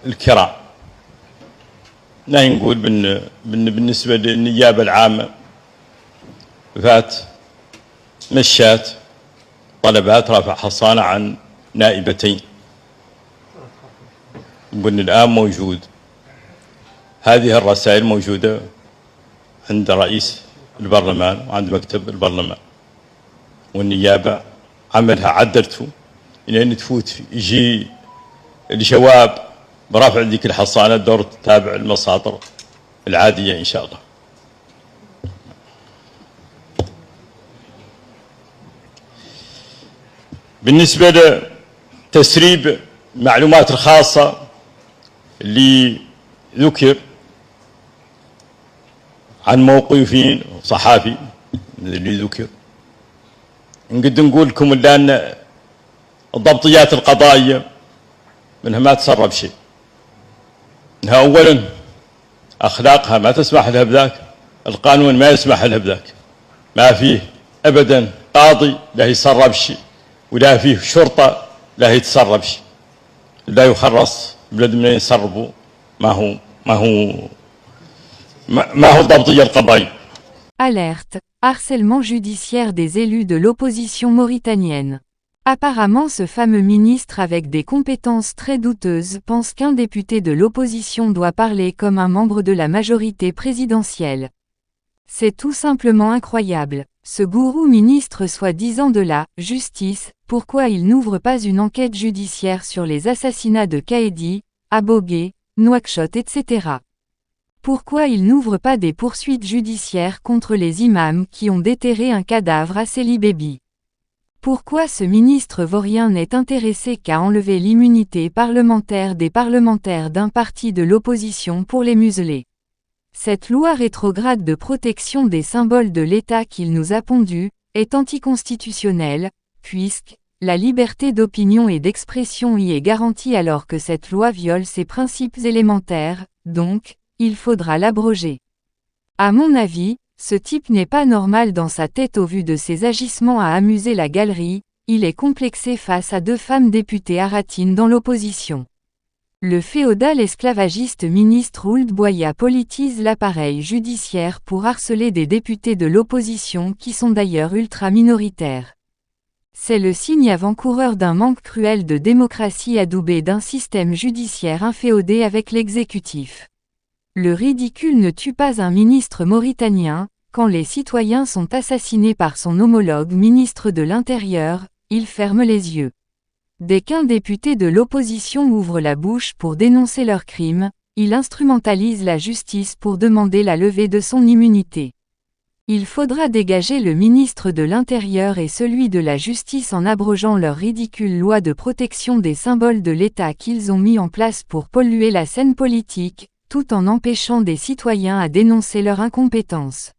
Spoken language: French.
الكرام، نقول بالنسبة للنيابة العامة فات مشات طلبات رفع حصانة عن نائبتين، قلنا الآن موجود، هذه الرسائل موجودة عند رئيس البرلمان وعند مكتب البرلمان، والنيابة عملها عدلته لأن تفوت يجي الجواب برفع ذيك الحصانة دور تتابع المصادر العادية إن شاء الله. بالنسبة لتسريب معلومات الخاصة اللي ذكر عن موقفين صحافي اللي ذكر، نقد نقول لكم الآن الضبطيات القضائية منها ما تسرب شيء، انها اولا اخلاقها ما تسمح لها بذاك، القانون ما يسمح لها بذاك، ما فيه ابدا قاضي لا يسرب شيء ولا فيه شرطه لا يتسرب شيء، لا يخرص بلد من يسربوا ما هو الضبطيه القضائيه. Alerte, harcèlement judiciaire des élus de l'opposition mauritanienne. Apparemment ce fameux ministre avec des compétences très douteuses pense qu'un député de l'opposition doit parler comme un membre de la majorité présidentielle. C'est tout simplement incroyable. Ce gourou ministre soi-disant de la « justice », pourquoi il n'ouvre pas une enquête judiciaire sur les assassinats de Kaedi, Abogué, Nouakchott etc. Pourquoi il n'ouvre pas des poursuites judiciaires contre les imams qui ont déterré un cadavre à Seli Bébi? Pourquoi ce ministre vaurien n'est intéressé qu'à enlever l'immunité parlementaire des parlementaires d'un parti de l'opposition pour les museler? Cette loi rétrograde de protection des symboles de l'État qu'il nous a pondue est anticonstitutionnelle, puisque la liberté d'opinion et d'expression y est garantie alors que cette loi viole ses principes élémentaires, donc, il faudra l'abroger. À mon avis, ce type n'est pas normal dans sa tête au vu de ses agissements à amuser la galerie, il est complexé face à deux femmes députées aratines dans l'opposition. Le féodal esclavagiste ministre Ould Boya politise l'appareil judiciaire pour harceler des députés de l'opposition qui sont d'ailleurs ultra-minoritaires. C'est le signe avant-coureur d'un manque cruel de démocratie adoubé d'un système judiciaire inféodé avec l'exécutif. Le ridicule ne tue pas un ministre mauritanien, quand les citoyens sont assassinés par son homologue ministre de l'Intérieur, il ferme les yeux. Dès qu'un député de l'opposition ouvre la bouche pour dénoncer leurs crimes, il instrumentalise la justice pour demander la levée de son immunité. Il faudra dégager le ministre de l'Intérieur et celui de la Justice en abrogeant leur ridicule loi de protection des symboles de l'État qu'ils ont mis en place pour polluer la scène politique, tout en empêchant des citoyens à dénoncer leur incompétence.